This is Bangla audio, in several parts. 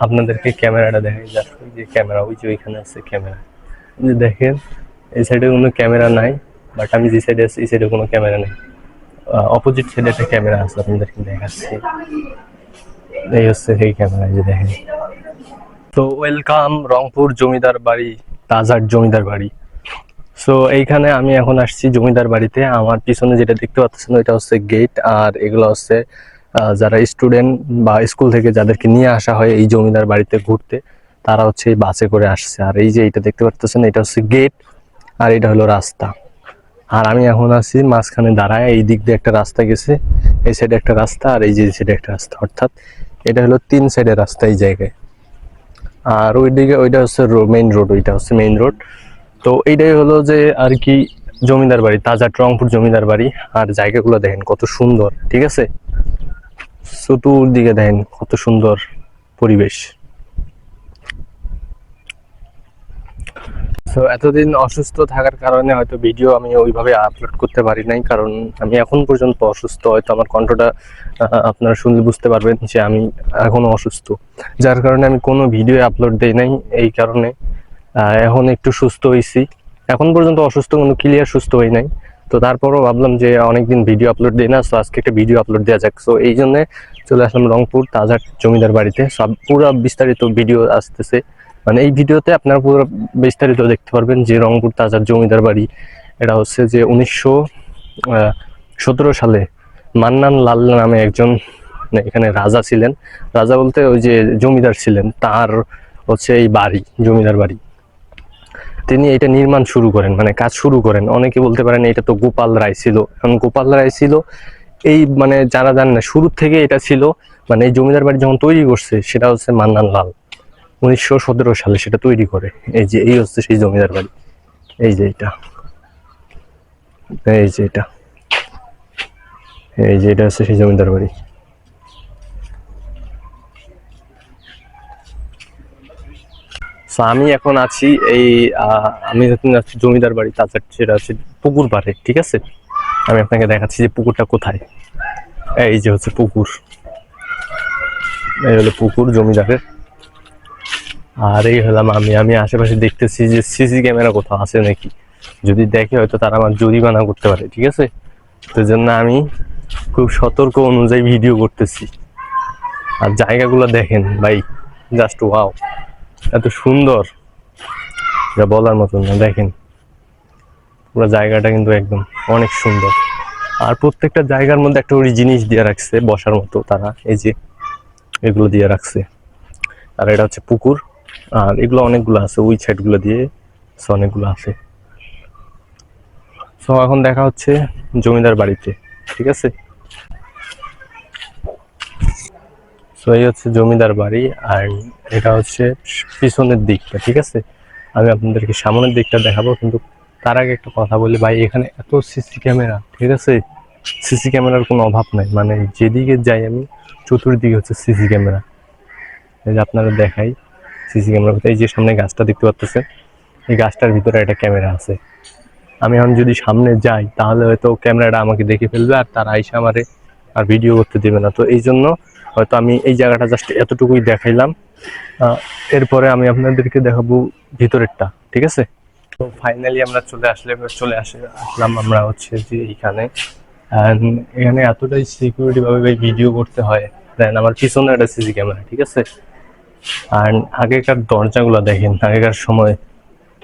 আপনাদেরকে ক্যামেরাটা দেখাই, জাস্ট ওই যে ক্যামেরা, ওই যে ওইখানে আছে ক্যামেরা। যে দেখেন এই সাইডে কোনো ক্যামেরা নাই, বাট আমি যে সাইডে আছি এই সাইডে কোনো ক্যামেরা নেই। অপোজিট সাইডে একটা ক্যামেরা আছে, আপনাদেরকে দেখাচ্ছি। এই হচ্ছে সেই ক্যামেরা, যে দেখেন। তো ওয়েলকাম রংপুর জমিদার বাড়ি, তাজহাট জমিদার বাড়ি। সো এইখানে আমি এখন আসছি জমিদার বাড়িতে। আমার পিছনে যেটা দেখতে পাচ্ছেন ওইটা হচ্ছে গেট, আর এগুলো হচ্ছে যারা স্টুডেন্ট বা স্কুল থেকে যাদেরকে নিয়ে আসা হয় এই জমিদার বাড়িতে ঘুরতে, তারা হচ্ছে এই বাসে করে আসছে। আর এই যে এটা দেখতে পাচ্ছেন এটা হচ্ছে গেট, আর এটা হলো রাস্তা। আর আমি এখন আছি মাঝখানে দাঁড়ায়, এই দিক দিয়ে একটা রাস্তা গেছে, এই সাইডে একটা রাস্তা, আর এই যে সাইডে একটা রাস্তা, অর্থাৎ এটা হলো 3 সাইডের রাস্তা এই জায়গায়। আর ওইদিকে ওইটা হচ্ছে মেইন রোড, ওইটা হচ্ছে মেইন রোড। তো এইটাই হলো যে আর কি জমিদার বাড়ি, তাজহাট রংপুর জমিদার বাড়ি। আর জায়গাগুলো দেখেন কত সুন্দর, ঠিক আছে। চতুর্দিকে দেখেন কত সুন্দর পরিবেশ। তো এতদিন অসুস্থ থাকার কারণে হয়তো ভিডিও আমি ওইভাবে আপলোড করতে পারি নাই, কারণ আমি এখন পর্যন্ত অসুস্থ। হয়তো আমার কণ্ঠটা আপনারা শুনলে বুঝতে পারবেন যে আমি এখনো অসুস্থ, যার কারণে আমি কোনো ভিডিও আপলোড দেই নাই। এই কারণে এখন একটু সুস্থ হয়েছি। এখন পর্যন্ত অসুস্থ, কোনো ক্লিয়ার সুস্থ হই নাই। তো তারপরও ভাবলাম যে অনেকদিন ভিডিও আপলোড দিই না, তো আজকে একটা ভিডিও আপলোড দেওয়া যাক। সো এই জন্য চলে আসলাম রংপুর তাজহাট জমিদার বাড়িতে। সব পুরো বিস্তারিত ভিডিও আসতেছে, মানে এই ভিডিওতে আপনারা পুরো বিস্তারিত দেখতে পারবেন যে রংপুর তাজহাট জমিদার বাড়ি। এটা হচ্ছে যে 1917 সালে মান্নান লাল নামে একজন এখানে রাজা ছিলেন। রাজা বলতে ওই যে জমিদার ছিলেন, তার হচ্ছে এই বাড়ি জমিদার বাড়ি। তিনি এটা নির্মাণ শুরু করেন, মানে কাজ শুরু করেন। অনেকে বলতে পারেন এটা তো গোপাল রায় ছিল, এখন গোপাল রায় ছিল এই মানে যারা জানেন না, শুরু থেকে এটা ছিল। মানে এই জমিদার বাড়ি যখন তৈরি করছে সেটা হচ্ছে মান্নান লাল 1917 সালে সেটা তৈরি করে। এই যে এই হচ্ছে সেই জমিদার বাড়ি, এই যে এটা, এই যে এটা, এই যে এটা হচ্ছে সেই জমিদার বাড়ি। আমি এখন আছি এই আমি এখন আছি জমিদার বাড়ি তাজহাট, সেটা হচ্ছে পুকুর পাড়ে, ঠিক আছে। আমি আপনাকে দেখাচ্ছি যে পুকুরটা কোথায়। এই যে হচ্ছে পুকুর, এই হলো পুকুর জমিদারের। আর এই হলাম আমি আশেপাশে দেখতেছি যে সিসি ক্যামেরা কোথাও আছে নাকি। যদি দেখে হয়তো তারা আমার জরিমানা করতে পারে, ঠিক আছে। তো জন্য আমি খুব সতর্ক অনুযায়ী ভিডিও করতেছি। আর জায়গাগুলো দেখেন ভাই, জাস্ট ওয়াও, এত সুন্দর যা বলার মতো না। দেখেন পুরো জায়গাটা কিন্তু একদম অনেক সুন্দর। আর প্রত্যেকটা জায়গার মধ্যে একটা ওই জিনিস দিয়ে রাখছে বসার মতো, তারা এই যে এগুলো দিয়ে রাখছে। আর এটা হচ্ছে পুকুর, আর এগুলো অনেকগুলো আছে ওই সাইড গুলো দিয়ে, অনেকগুলো আছে। তো এখন দেখা হচ্ছে জমিদার বাড়িতে, ঠিক আছে। তো এই হচ্ছে জমিদার বাড়ি, আর এটা হচ্ছে পিছনের দিকটা, ঠিক আছে। আমি আপনাদেরকে সামনের দিকটা দেখাবো, কিন্তু তার আগে একটা কথা বলি ভাই, এখানে এত সিসি ক্যামেরা, ঠিক আছে। সিসি ক্যামেরার কোনো অভাব নাই, মানে যেদিকে যাই আমি চতুর্দিকে হচ্ছে সিসি ক্যামেরা। এই যে আপনারা দেখাই সিসি ক্যামেরা, এই যে সামনে গাছটা দেখতে পাচ্ছেন, এই গাছটার ভিতরে একটা ক্যামেরা আছে। আমি এখন যদি সামনে যাই তাহলে হয়তো ক্যামেরাটা আমাকে দেখে ফেলবে, আর তারা এসে আমারে আর ভিডিও করতে দেবে না। তো এই জন্য হয়তো আমি এই জায়গাটা জাস্ট এতটুকুই দেখাইলাম। এরপরে আমি আপনাদেরকে দেখাবো ভিতরেরটা, ঠিক আছে। তো ফাইনালি আমরা আসলাম আমরা হচ্ছে যে এইখানে। এখানে এতটাই সিকিউরিটি ভাবে ভিডিও করতে হয়। দেন আমার পিছনে একটা সিসি ক্যামেরা, ঠিক আছে। আর আগেকার দরজাগুলো দেখেন, আগেকার সময়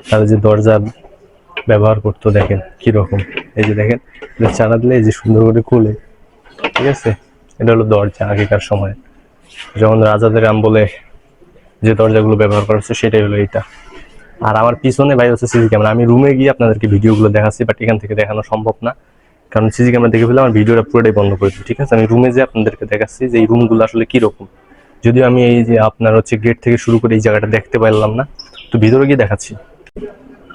তারা যে দরজা ব্যবহার করতো দেখেন কিরকম। এই যে দেখেন চালা দিলে এই যে সুন্দর করে খুলে, ঠিক আছে। এটা হলো দরজা আগেকার সময়, যখন রাজাদের আমলে যে দরজাগুলো ব্যবহার করা হচ্ছে সেটাই হলো এটা। আর আমার পিছনে ভাই হচ্ছে সিসি ক্যামেরা। আমি রুমে গিয়ে আপনাদেরকে ভিডিওগুলো দেখাচ্ছি, বাট এখান থেকে দেখানো সম্ভব না, কারণ সিসি ক্যামেরা দেখে ফেলে আমার ভিডিওটা পুরোটাই বন্ধ করে দিই, ঠিক আছে। আমি রুমে যে আপনাদেরকে দেখাচ্ছি যে এই রুমগুলো আসলে কিরকম। যদিও আমি এই যে আপনার হচ্ছে গেট থেকে শুরু করে এই জায়গাটা দেখতে পারলাম না, তো ভিতরে গিয়ে দেখাচ্ছি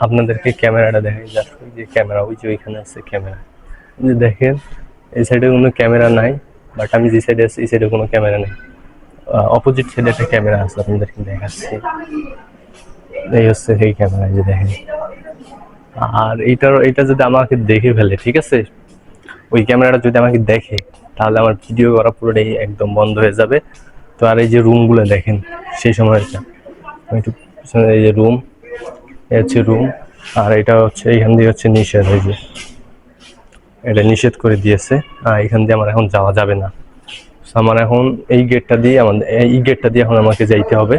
আপনাদেরকে। ক্যামেরাটা দেখাই, জাস্ট ওই যে ক্যামেরা, ওই যে ওইখানে আছে ক্যামেরা। যে দেখেন এই সাইডে কোনো ক্যামেরা নাই, বাট আমি যে সাইডে আছি এই সাইডে কোনো ক্যামেরা নেই। অপোজিট সাইডে একটা ক্যামেরা আছে, আপনাদেরকে দেখাচ্ছি। এই হচ্ছে সেই ক্যামেরা, যে দেখেন। আর এইটা যদি আমাকে দেখে ফেলে, ঠিক আছে, ওই ক্যামেরাটা যদি আমাকে দেখে তাহলে আমার ভিডিও করা পুরোটাই একদম বন্ধ হয়ে যাবে। তো আর এই যে রুমগুলো দেখেন, সেই সময়টা। একটু এই যে রুম, এ হচ্ছে রুম, আর এটা হচ্ছে এইখান দিয়ে হচ্ছে নিষেধ, এই যে এটা নিষেধ করে দিয়েছে, এখান দিয়ে আমার এখন যাওয়া যাবে না। আমার এখন এই গেটটা দিয়ে এখন আমাকে যাইতে হবে।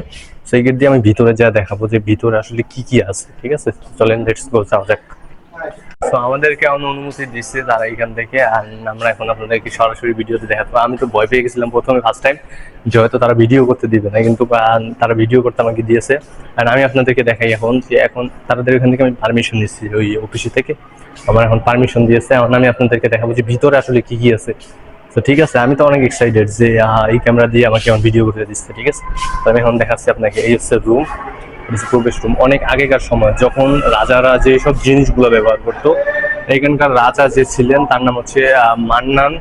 সেই গেট দিয়ে আমি ভিতরে যা দেখাবো যে ভিতরে আসলে কি কি আছে, ঠিক আছে? চলেন লেটস গো, যাওয়া যাক। তো আমাদেরকে এখন অনুমতি দিচ্ছে তারা এখান থেকে, আর আমরা এখন আপনাদেরকে সরাসরি ভিডিওতে দেখাবো। আমি তো ভয় পেয়ে গেছিলাম প্রথমে ফার্স্ট টাইম যে হয়তো তারা ভিডিও করতে দিবে না, কিন্তু তারা ভিডিও করতে আমাকে দিয়েছে। আর আমি আপনাদেরকে দেখাই এখন যে এখন তাদের এখান থেকে আমি পারমিশন নিচ্ছি ওই অফিস থেকে, আমার এখন পারমিশন দিয়েছে। এখন আমি আপনাদেরকে দেখাবো যে ভিতরে আসলে কি কি আছে। তো ঠিক আছে, আমি তো অনেক এক্সাইটেড যে এই ক্যামেরা দিয়ে আমাকে এখন ভিডিও করতে দিচ্ছে, ঠিক আছে? তো আমি এখন দেখাচ্ছি আপনাকে। এই হচ্ছে রুম, প্রবেশ রুম। অনেক আগেকার সময় যখন রাজারা যে সব জিনিসগুলো ব্যবহার করতো, এখানকার রাজা যে ছিলেন তার নাম হচ্ছে মান্নান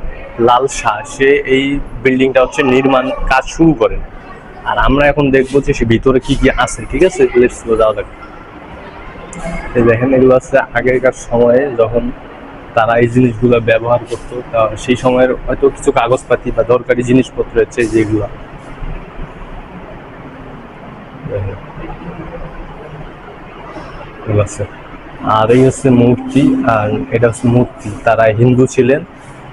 লাল শাহ, সে এই বিল্ডিংটা হচ্ছে নির্মাণ কাজ শুরু করেন। আর আমরা এখন দেখবো যে সে ভিতরে কি কি আছে, ঠিক আছে? লেটস গো, যাওয়া যাক। এই দেখেন, এগুলো হচ্ছে আগেকার সময়ে যখন তারা এই জিনিসগুলো ব্যবহার করতো, সেই সময়ের হয়তো কিছু কাগজপাতি বা দরকারি জিনিসপত্র হচ্ছে যেগুলো আছে। আর এই হচ্ছে মূর্তি, আর এটা হচ্ছে মূর্তি। তারা হিন্দু ছিলেন,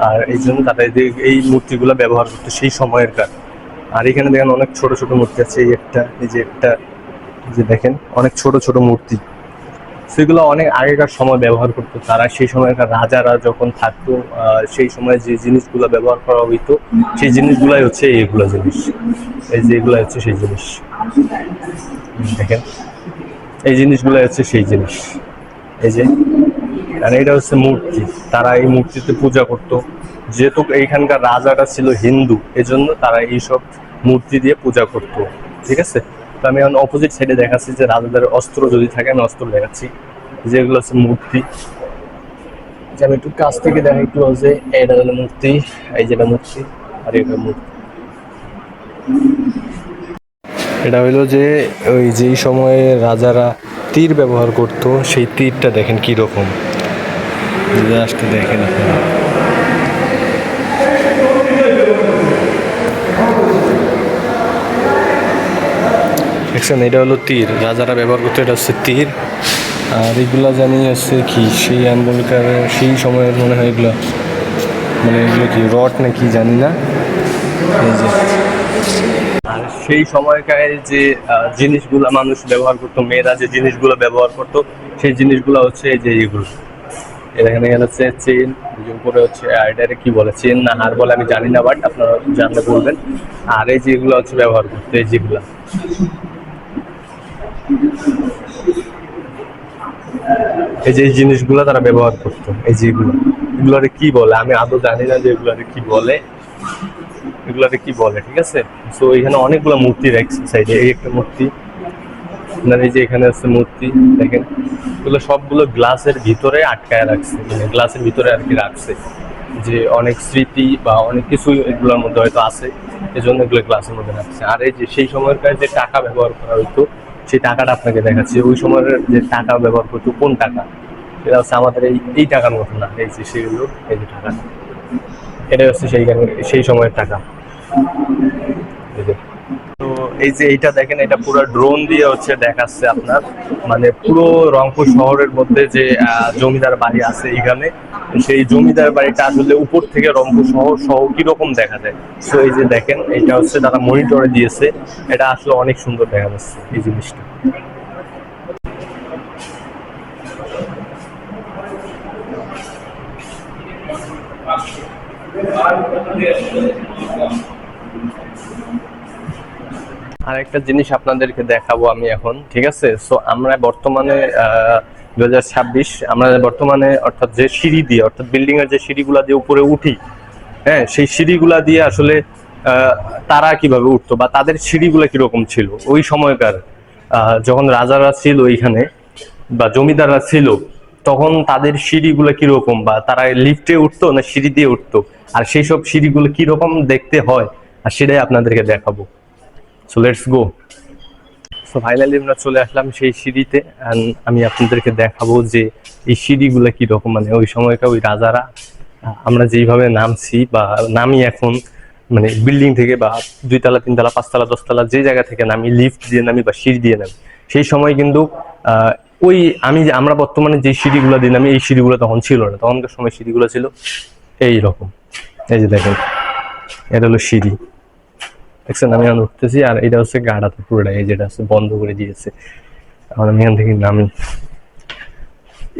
আর এই জন্য তারা এই মূর্তিগুলো ব্যবহার করতো সেই সময়ের কার। আর এখানে দেখেন অনেক ছোট ছোট মূর্তি আছে, এই একটা, এই যে একটা, এই যে দেখেন অনেক ছোট ছোট মূর্তি। সেগুলো অনেক আগেকার সময় ব্যবহার করতো তারা, সেই সময়কার রাজারা যখন থাকতো সেই সময় যে জিনিসগুলো ব্যবহার করা হইতো সেই জিনিসগুলাই হচ্ছে এইগুলো জিনিস। এই যে এগুলো হচ্ছে সেই জিনিস, দেখেন এই জিনিসগুলো হচ্ছে সেই জিনিস। এই যে, আর এটা হচ্ছে মূর্তি। তারা এই মূর্তিতে পূজা করতো। যেহেতু এইখানকার রাজারা ছিল হিন্দু, এজন্য তারা এইসব মূর্তি দিয়ে পূজা করতো, ঠিক আছে? তো আমি এখন অপোজিট সাইডে দেখাচ্ছি যে রাজাদের অস্ত্র যদি থাকে, আমি অস্ত্র দেখাচ্ছি। যেগুলো হচ্ছে মূর্তি, যে আমি একটু কাছ থেকে দেখাই ক্লোজে। এটা হলো মূর্তি, এই যেটা মূর্তি, আর এটা মূর্তি। এটা হইলো যে ওই যেই সময়ে রাজারা তীর ব্যবহার করত, সেই তীরটা দেখেন কি রকম, জাস্ট দেখেন আপনারা। দেখছেন, এটা হলো তীর, রাজারা ব্যবহার করতো, এটা হচ্ছে তীর। আর এগুলা জানি হচ্ছে কি সেই আন্দোলনকার সেই সময়ের মনে হয় এগুলো, মানে এগুলো কি রড নাকি জানি না। এই যে, আর সেই সময়কার যে জিনিসগুলো মানুষ ব্যবহার করতো, মেয়েরা যে জিনিসগুলো ব্যবহার করতো, সেই জিনিসগুলো হচ্ছে এই যে এগুলো। এখানে হচ্ছে চেন, উপরে হচ্ছে এটাকে কি বলে, চেন না হার বলে আমি জানি না, বাট আপনারা জানলে বলবেন। আর এই যে এগুলো হচ্ছে ব্যবহার করতো, এই যেগুলা, এই যে এই জিনিসগুলো তারা ব্যবহার করতো, এই যে এগুলোরে কি বলে আমি আদৌ জানি না যে এগুলোরে কি বলে, এগুলোরে কি বলে, ঠিক আছে? তো এখানে অনেকগুলো মূর্তি রাখছে সাইডে। এই একটা মূর্তি, এই যে এখানে আছে মূর্তি, দেখেন এগুলো সবগুলো গ্লাসের ভিতরে আটকায় রাখছে, মানে গ্লাসের ভিতরে আর কি রাখছে, যে অনেক স্মৃতি বা অনেক কিছু এগুলোর মধ্যে হয়তো আছে, এই জন্য এগুলো গ্লাসের মধ্যে রাখছে। আর এই যে সেই সময়কার যে টাকা ব্যবহার করা হইতো, সেই টাকাটা আপনাকে দেখাচ্ছি। ওই সময়ের যে টাকা ব্যবহার করতো, কোন টাকা, সেটা হচ্ছে আমাদের এই টাকার মতো না। এই যে সেগুলো, এই যে টাকা, এটা হচ্ছে সেই সময়ের টাকা। তো এই যে এইটা দেখেন, এটা পুরো ড্রোন দিয়ে হচ্ছে দেখাচ্ছে আপনার, মানে পুরো রংপুর শহরের মধ্যে যে জমিদার বাড়ি আছে এখানে, সেই জমিদার বাড়িটা আসলে উপর থেকে রংপুর শহর সহ কিরকম দেখা যায়। তো এই যে দেখেন, এটা হচ্ছে তারা মনিটরে দিয়েছে, এটা আসলে অনেক সুন্দর দেখা যাচ্ছে এই জিনিসটা। আরেকটা জিনিস আপনাদেরকে দেখাবো আমি এখন, ঠিক আছে? সো আমরা বর্তমানে 2026, আমরা বর্তমানে অর্থাৎ যে সিঁড়ি দিয়ে, অর্থাৎ বিল্ডিং এর যে সিঁড়িগুলা দিয়ে উপরে উঠি, হ্যাঁ, সেই সিঁড়িগুলা দিয়ে আসলে তারা কিভাবে উঠতো বা তাদের সিঁড়িগুলা কিরকম ছিল ওই সময়কার, যখন রাজারা ছিল এইখানে বা জমিদাররা ছিল, তখন তাদের সিঁড়িগুলো কিরকম, বা তারা লিফটে উঠতো না সিঁড়ি দিয়ে উঠতো, আর সেই সব সিঁড়িগুলো কিরকম দেখতে হয়, আর সেটাই আপনাদেরকে দেখাবো। So let's go. So finally আমরা চলে আসলাম সেই সিঁড়িতে, আমি আপনাদেরকে দেখাবো যে এই সিঁড়িগুলো কিরকম, মানে ওই সময়কার ওই রাজারা আমরা যেইভাবে নামছি বা নামি এখন, মানে বিল্ডিং থেকে বা 2 তলা 3 তলা 5 তলা 10 তলা যে জায়গা থেকে নামি, লিফট দিয়ে নামি বা সিঁড়ি দিয়ে নামি, সেই সময় কিন্তু ওই আমরা বর্তমানে যে সিঁড়িগুলো দিয়ে নামি এই সিঁড়িগুলো তখন ছিল না। তখনকার সময় সিঁড়িগুলো ছিল এই রকম। এই যে দেখেন, এটা হলো সিঁড়ি, দেখছেন? আমি এখন উঠতেছি, আর এটা হচ্ছে গাড়াতে পুরোটা, এই যেটা হচ্ছে বন্ধ করে দিয়েছে। এখন আমি এখান থেকে নামি,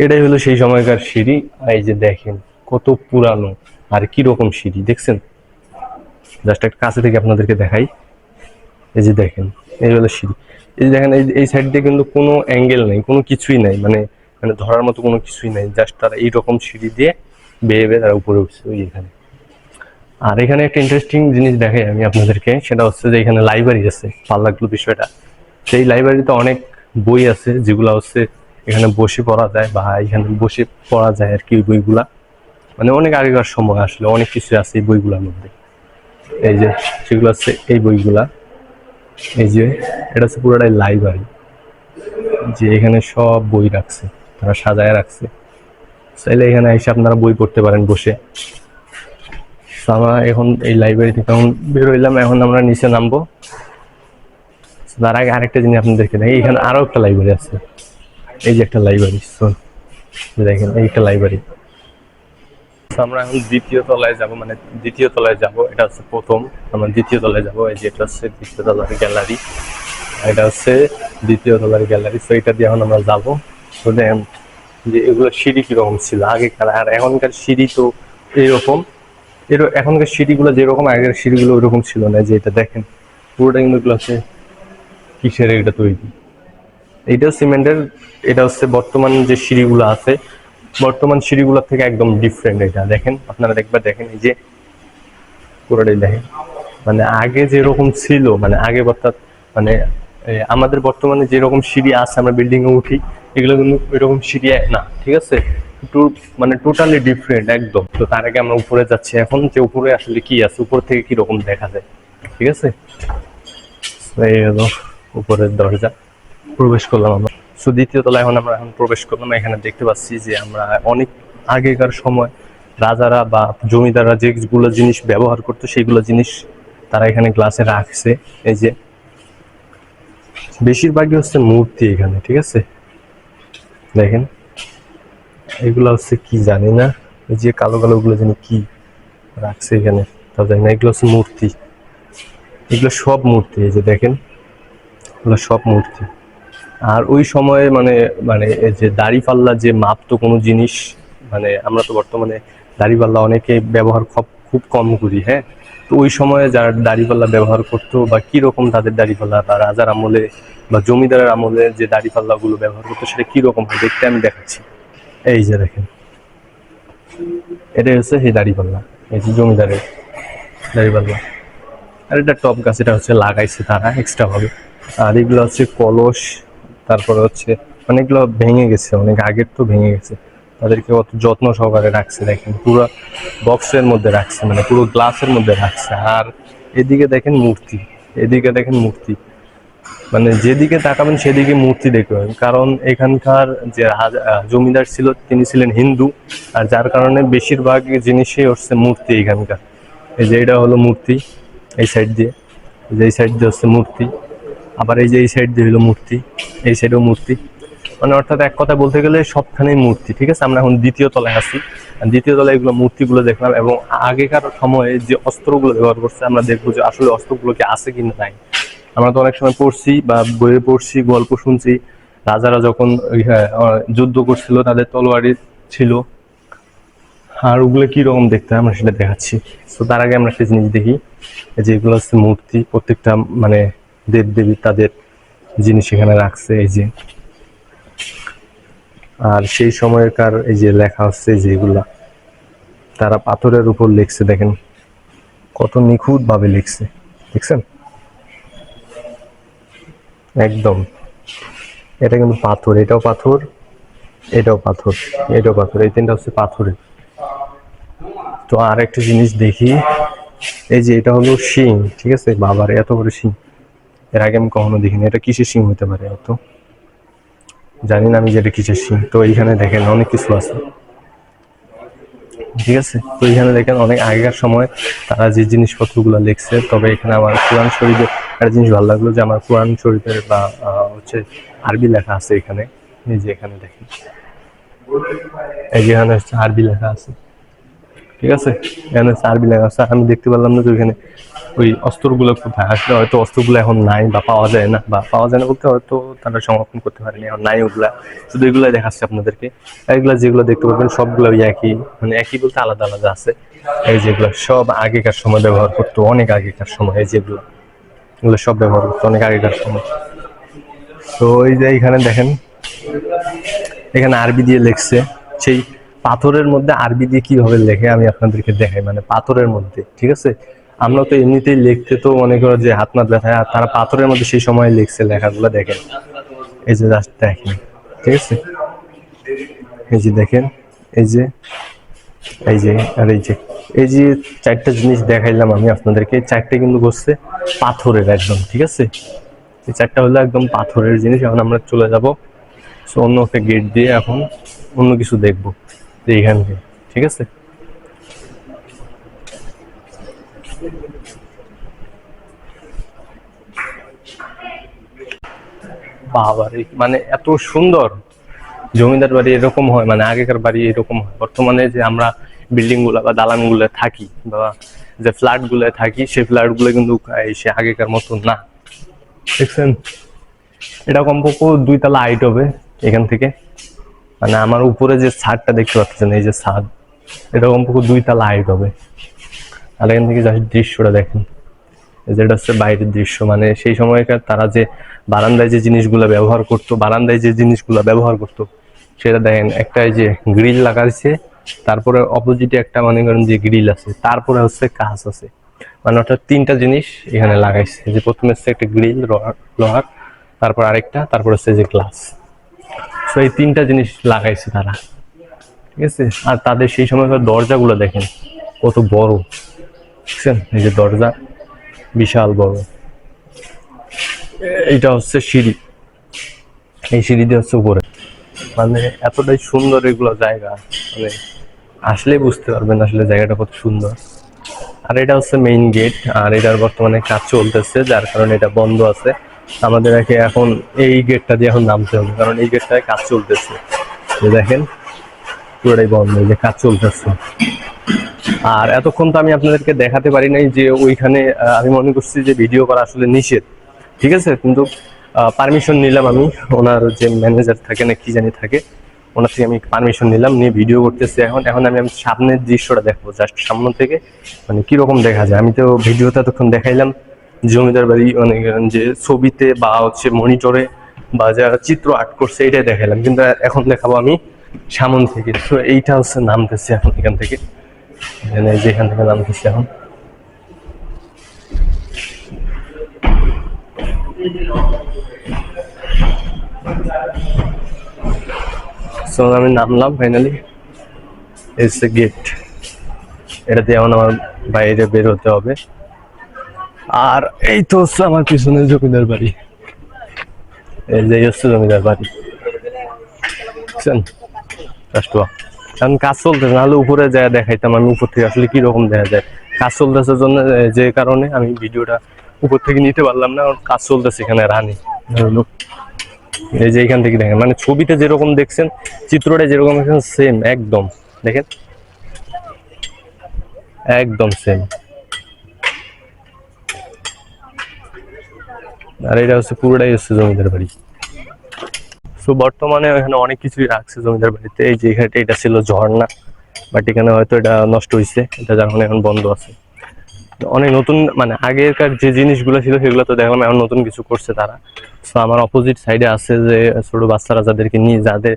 এটাই হলো সেই সময়কার সিঁড়ি। এই যে দেখেন কত পুরানো আর কি রকম সিঁড়ি, দেখছেন? জাস্ট একটা কাছে থেকে আপনাদেরকে দেখাই। এই যে দেখেন, এই হলো সিঁড়ি। এই যে দেখেন, এই সাইড দিয়ে কিন্তু কোনো অ্যাঙ্গেল নেই, কোনো কিছুই নাই, মানে মানে ধরার মতো কোনো কিছুই নাই। জাস্ট তারা এইরকম সিঁড়ি দিয়ে বেয়ে বেয়ে তারা উপরে উঠছে ওই এখানে। আর এখানে একটা ইন্টারেস্টিং জিনিস দেখাই আমি আপনাদেরকে, সেটা হচ্ছে যে এখানে লাইব্রেরি আছে। ভালো লাগলো বিষয়টা। সেই লাইব্রেরিতে অনেক বই আছে যেগুলো হচ্ছে এখানে বসে পড়া যায়, বা এখানে বসে পড়া যায় আর কি। ওই বইগুলা মানে অনেক আগেকার সময়, আসলে অনেক কিছু আছে এই বইগুলোর মধ্যে। এই যে সেগুলো আছে এই বইগুলা, এই যে এটা হচ্ছে পুরোটাই লাইব্রেরি, যে এখানে সব বই রাখছে, তারা সাজায় রাখছে। চাইলে এখানে এসে আপনারা বই পড়তে পারেন বসে। আমরা এখন এই লাইব্রেরি থেকে এখন বের হইলাম, এখন আমরা নিচে নামবো। তার আগে আরেকটা জিনিস আপনাদেরকে দেখি, এখানে আরো একটা লাইব্রেরি আছে। এই যে একটা লাইব্রেরি, দেখেন এই একটা লাইব্রেরি। আমরা এখন দ্বিতীয় তলায় যাব, মানে দ্বিতীয় তলায় যাব। এটা হচ্ছে প্রথম, আমরা দ্বিতীয় তলায় যাব। এই যে এটা হচ্ছে দ্বিতীয় তলার গ্যালারি, এটা হচ্ছে দ্বিতীয় তলার গ্যালারি। তো এটা দিয়ে এখন আমরা যাবো। তো দেখেন যে এগুলো সিঁড়ি কিরকম ছিল আগেকার, আর এখনকার সিঁড়ি তো এইরকম। এখনকার সিঁড়িগুলো যেরকম, আগের সিঁড়িগুলো ওইরকম ছিল না। যে এটা দেখেন পুরোটা কিন্তু এগুলো হচ্ছে কিসের এটা তৈরি, এইটাও সিমেন্টের। এটা হচ্ছে বর্তমান যে সিঁড়িগুলো আছে, বর্তমান সিঁড়িগুলোর থেকে একদম ডিফারেন্ট। এটা দেখেন, আপনারা একবার দেখেন, এই যে পুরোটাই দেখেন, মানে আগে যেরকম ছিল, মানে আগে অর্থাৎ মানে আমাদের বর্তমানে যেরকম সিঁড়ি আছে, আমরা বিল্ডিং এ উঠি, এগুলো কিন্তু ওইরকম সিঁড়ি না, ঠিক আছে? মানে টোটালি ডিফারেন্ট একদম। তো তার আগে আমরা উপরে যাচ্ছি এখন, যে উপরে আসলে কি আছে, উপর থেকে কি রকম দেখা যায়, ঠিক আছে? এই হলো উপরের দরজা, প্রবেশ করলাম আমরা। সো দ্বিতীয় তলায় এখন প্রবেশ করলাম। এখানে দেখতে পাচ্ছি যে আমরা অনেক আগেকার সময় রাজারা বা জমিদাররা যেগুলো জিনিস ব্যবহার করতো, সেইগুলো জিনিস তারা এখানে গ্লাসে রাখছে। এই যে বেশিরভাগই হচ্ছে মূর্তি এখানে, ঠিক আছে? দেখেন এগুলো হচ্ছে কি জানি না, এই যে কালো কালো গুলো জানি কি রাখছে এখানে, তা জানি না। এগুলো হচ্ছে মূর্তি, এগুলো সব মূর্তি। এই যে দেখেন, এগুলো সব মূর্তি। আর ওই সময়ে মানে মানে এই যে দাড়িপাল্লা যে মাপতো কোনো জিনিস, মানে আমরা তো বর্তমানে দাড়িপাল্লা অনেকে ব্যবহার খুব কম করি, হ্যাঁ? তো ওই সময়ে যারা দাড়িপাল্লা ব্যবহার করতো, বা কিরকম তাদের দাড়িপাল্লা, বা রাজার আমলে বা জমিদারের আমলে যে দাড়িপাল্লা গুলো ব্যবহার করতো, সেটা কিরকম হয় দেখতে আমি দেখাচ্ছি। এই যে দেখেন, এটাই হচ্ছে সেই দাড়িপাল্লা, এই যে জমিদারের দাড়িপাল্লা। আর এটা টপ গাছ, এটা হচ্ছে লাগাইছে তারা এক্সট্রা ভাবে। আর এগুলো হচ্ছে কলস, তারপরে হচ্ছে অনেকগুলো ভেঙে গেছে, অনেক আগের তো ভেঙে গেছে, তাদেরকে অত যত্ন সহকারে রাখছে। দেখেন পুরো বক্সের মধ্যে রাখছে, মানে পুরো গ্লাসের মধ্যে রাখছে। আর এদিকে দেখেন মূর্তি, এদিকে দেখেন মূর্তি, মানে যেদিকে তাকাবেন সেদিকে মূর্তি দেখবেন। কারণ এখানকার যে জমিদার ছিল, তিনি ছিলেন হিন্দু, আর যার কারণে বেশিরভাগ জিনিসই হচ্ছে মূর্তি এখানকার। এই যে এটা হলো মূর্তি, এই সাইড দিয়ে, যে এই সাইড দিয়ে হচ্ছে মূর্তি, আবার এই যে এই সাইড দিয়ে হলো মূর্তি, এই সাইডেও মূর্তি। মানে অর্থাৎ এক কথা বলতে গেলে সবখানেই মূর্তি, ঠিক আছে? আমরা এখন দ্বিতীয় তলায় আছি, দ্বিতীয় তলায় এগুলো মূর্তিগুলো দেখলাম। এবং আগেকার সময়ে যে অস্ত্রগুলো ব্যবহার করছে, আমরা দেখবো যে আসলে অস্ত্রগুলো কি আছে কিনা নাই। আমরা তো অনেক সময় পড়ছি বা বইয়ে পড়ছি, গল্প শুনছি, রাজারা যখন যুদ্ধ করছিল তাদের তলোয়ারি ছিল, আর ওগুলো কি রকম দেখতে হয় আমরা সেটা দেখাচ্ছি। তো তার আগে আমরা একটা জিনিস দেখি, যে এগুলো হচ্ছে মূর্তি, প্রত্যেকটা মানে দেব দেবী তাদের জিনিস এখানে রাখছে। এই যে, আর সেই সময়কার এই যে লেখা হচ্ছে, যে এগুলা তারা পাথরের উপর লিখছে, দেখেন কত নিখুঁত ভাবে লিখছে, দেখছেন? একদম এটা কিন্তু পাথর, এটাও পাথর, এটাও পাথর, এটাও পাথর, এই তিনটা হচ্ছে পাথরের। তো আর একটা জিনিস দেখি, এই যে এটা হলো শিং, ঠিক আছে? বাবার এত বড় শিং, এর আগে আমি কখনো দেখিনি। এটা কিসের শিং হতে পারে, এত জানি না আমি যে এটা কিসের শিং। তো এইখানে দেখেন অনেক কিছু আছে, ঠিক আছে। তো এখানে দেখেন অনেক আগেকার সময় তারা যে জিনিসপত্রগুলো লিখছে। তবে এখানে আমার কোরআন শরীফের একটা জিনিস ভালো লাগলো যে আমার কোরআন শরীফের বা হচ্ছে আরবি লেখা আছে এখানে। এই যে এখানে দেখেন, এই যে এখানে হচ্ছে আরবি লেখা আছে, ঠিক আছে। এখানে হচ্ছে আরবি লেখা আছে। আমি দেখতে পারলাম না যে ওইখানে ওই অস্ত্রগুলো কোথায়, আসলে হয়তো অস্ত্রগুলো এখন নাই বা পাওয়া যায় না, বা পাওয়া যায় না বলতে হয়তো তারা সংরক্ষণ করতে পারেনি, এখন নাই ওগুলা। শুধু এগুলো দেখাচ্ছে আপনাদেরকে। এগুলা যেগুলো দেখতে পাবেন সবগুলো একই, মানে একই বলতে আলাদা আলাদা আছে। এই যেগুলো সব আগেকার সময় ব্যবহার করতো, অনেক আগেকার সময়। এই যেগুলো, এগুলো সব ব্যবহার করতো অনেক আগেকার সময়। তো এই যে এখানে দেখেন, এখানে আরবি দিয়ে লিখছে। সেই পাথরের মধ্যে আরবি দিয়ে কিভাবে লেখে আমি আপনাদেরকে দেখাই, মানে পাথরের মধ্যে, ঠিক আছে। আমরা তো এমনিতেই লিখতে তো মনে করো যে হাত মাত ব্যথা, আর তারা পাথরের মধ্যে সেই সময় লিখছে, লেখাগুলো দেখেন। এই যে জাস্ট দেখেন, ঠিক আছে। এই যে দেখেন, এই যে, এই যে, আর এই যে, এই যে চারটা জিনিস দেখাইলাম আমি আপনাদেরকে, চারটে কিন্তু বসছে পাথরের একদম, ঠিক আছে। এই চারটা হলো একদম পাথরের জিনিস। এখন আমরা চলে যাব অন্য একটা গেট দিয়ে, এখন অন্য কিছু দেখবো এইখান থেকে, ঠিক আছে। বাবারে, মানে এত সুন্দর জমিদার বাড়ি এরকম হয়, মানে আগেকার বাড়ি এরকম হয়। বর্তমানে যে আমরা বিল্ডিং গুলা বা দালান গুলো থাকি, বা যে ফ্ল্যাট গুলো থাকি, সেই ফ্ল্যাট গুলো কিন্তু সে আগেকার মতো না, দেখছেন। এটা কমপক্ষে 2 তলা হাইট হবে এখান থেকে। মানে আমার উপরে যে ছাদটা দেখতে পাচ্ছেন, এই যে ছাদ, এটা কমপক্ষে 2 তলা হাইট হবে। আর এখান থেকে জাস্ট দৃশ্যটা দেখেন, যেটা হচ্ছে বাইরের দৃশ্য। মানে সেই সময়কার তারা যে বারান্দায় যে জিনিসগুলো ব্যবহার করতো, বারান্দায় যে জিনিসগুলো ব্যবহার করতো সেটা দেখেন। একটা এই যে গ্রিল লাগাইছে, তারপরে অপোজিটে একটা মনে করেন যে গ্রিল আছে, তারপরে হচ্ছে কাঁচ আছে। মানে অর্থাৎ 3টা জিনিস এখানে লাগাইছে। যে প্রথমে হচ্ছে একটা গ্রিল লোহার, তারপর আরেকটা, তারপর হচ্ছে যে গ্লাস। তো এই 3টা জিনিস লাগাইছে তারা, ঠিক আছে। আর তাদের সেই সময়কার দরজাগুলো দেখেন কত বড়, বুঝছেন। এই যে দরজা বিশাল বড়। এইটা হচ্ছে সিঁড়ি, এই সিঁড়ি দিয়ে হচ্ছে উপরে। মানে এতটাই সুন্দর এগুলো জায়গা, মানে আসলে বুঝতে পারবেন আসলে জায়গাটা কত সুন্দর। আর এটা হচ্ছে মেইন গেট, আর এটার বর্তমানে কাজ চলতেছে, যার কারণে এটা বন্ধ আছে। আমাদের এখন এই গেটটা দিয়ে এখন নামতে হবে, কারণ এই গেটটায় কাজ চলতেছে। দেখেন পুরোটাই বন্ধ, এই যে কাজ চলতেছে। আর এতক্ষণ তো আমি আপনাদেরকে দেখাতে পারি নাই যে ওইখানে, আমি মনে করছি যে ভিডিও করা আসলে নিষেধ, ঠিক আছে। কিন্তু পারমিশন নিলাম আমি, ওনার যে ম্যানেজার থাকে না কি জানি থাকে, ওনার থেকে আমি পারমিশন নিলাম, নিয়ে ভিডিও করতেছি। এখন আমি সামনের দৃশ্যটা দেখবো, জাস্ট সামনে থেকে মানে কিরকম দেখা যায়। আমি তো ভিডিওতে এতক্ষণ দেখাইলাম জমিদার বাড়ি, মানে যে ছবিতে বা হচ্ছে মনিটরে বা যারা চিত্র আর্ট করছে এটাই দেখাইলাম, কিন্তু এখন দেখাবো আমি সামন থেকে। তো এইটা হচ্ছে নামতেছে এখন এখান থেকে, যেখান থেকে নামতেছে এখন। সো আমি নামলাম ফাইনালি, এস এ গেট। এটা দিয়ে এখন আমার বাইরে বের হতে হবে। আর এই তো হচ্ছে আমার পিছনে জমিদার বাড়ি, এই যে হচ্ছে জমিদার বাড়ি, বুঝছেন। কারণ কাজ চলতেছে, নাহলে উপরে যায় দেখাইতাম আমি উপর থেকে আসলে কিরকম দেখা যায়। কাজ চলতেছে জন্য, যে কারণে আমি ভিডিওটা উপর থেকে নিতে পারলাম না, কাজ চলতেছে এখানে রানি। এই যে এখান থেকে দেখেন, মানে ছবিতে যেরকম দেখছেন, চিত্রটা যেরকম দেখছেন, সেম একদম দেখেন, একদম সেম। আর এটা হচ্ছে পুরোটাই হচ্ছে জমিদার বাড়ি। তো বর্তমানে এখানে অনেক কিছুই রাখছে জমিদার বাড়িতে। এই যে এখানে এটা ছিল ঝর্ণা, বাট এখানে হয়তো এটা নষ্ট হয়েছে, এটা যার কারণে এখন বন্ধ আছে। অনেক নতুন, মানে আগেরকার যে জিনিসগুলো ছিল সেগুলো তো দেখলাম, এখন নতুন কিছু করছে তারা। তো আমার অপোজিট সাইডে আছে যে ছোট বাচ্চারা, যাদেরকে নিয়ে, যাদের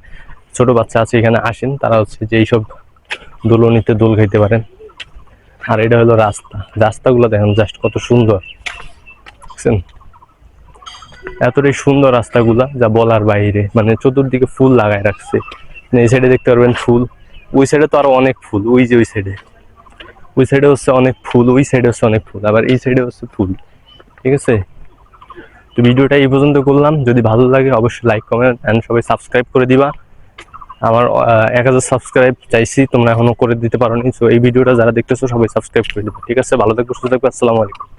ছোট বাচ্চা আছে এখানে আসেন, তারা হচ্ছে যে এইসব দোলনিতে দোল খাইতে পারেন। আর এটা হলো রাস্তা, রাস্তাগুলো দেখেন জাস্ট কত সুন্দর, বুঝছেন। এতটাই সুন্দর রাস্তাগুলা যা বলার বাইরে, মানে চতুর্দিকে ফুল লাগাই রাখছে। এই সাইডে দেখতে পারবেন ফুল, ওই সাইডে তো আরো অনেক ফুল, ওই যে ওই সাইডে, ওই সাইডে হচ্ছে অনেক ফুল, ওই সাইডে হচ্ছে অনেক ফুল, আবার এই সাইডে হচ্ছে ফুল, ঠিক আছে। তো ভিডিওটা এই পর্যন্ত করলাম, যদি ভালো লাগে অবশ্যই লাইক কমেন্ট এন্ড সবাই সাবস্ক্রাইব করে দিবা। আমার 1000 সাবস্ক্রাইব চাইছি, তোমরা এখনো করে দিতে পারোনি। সো এই ভিডিওটা যারা দেখতেছো সবাই সাবস্ক্রাইব করে দিবে, ঠিক আছে? ভালো থাকবে, সুস্থ থাকবে, আসসালামু আলাইকুম।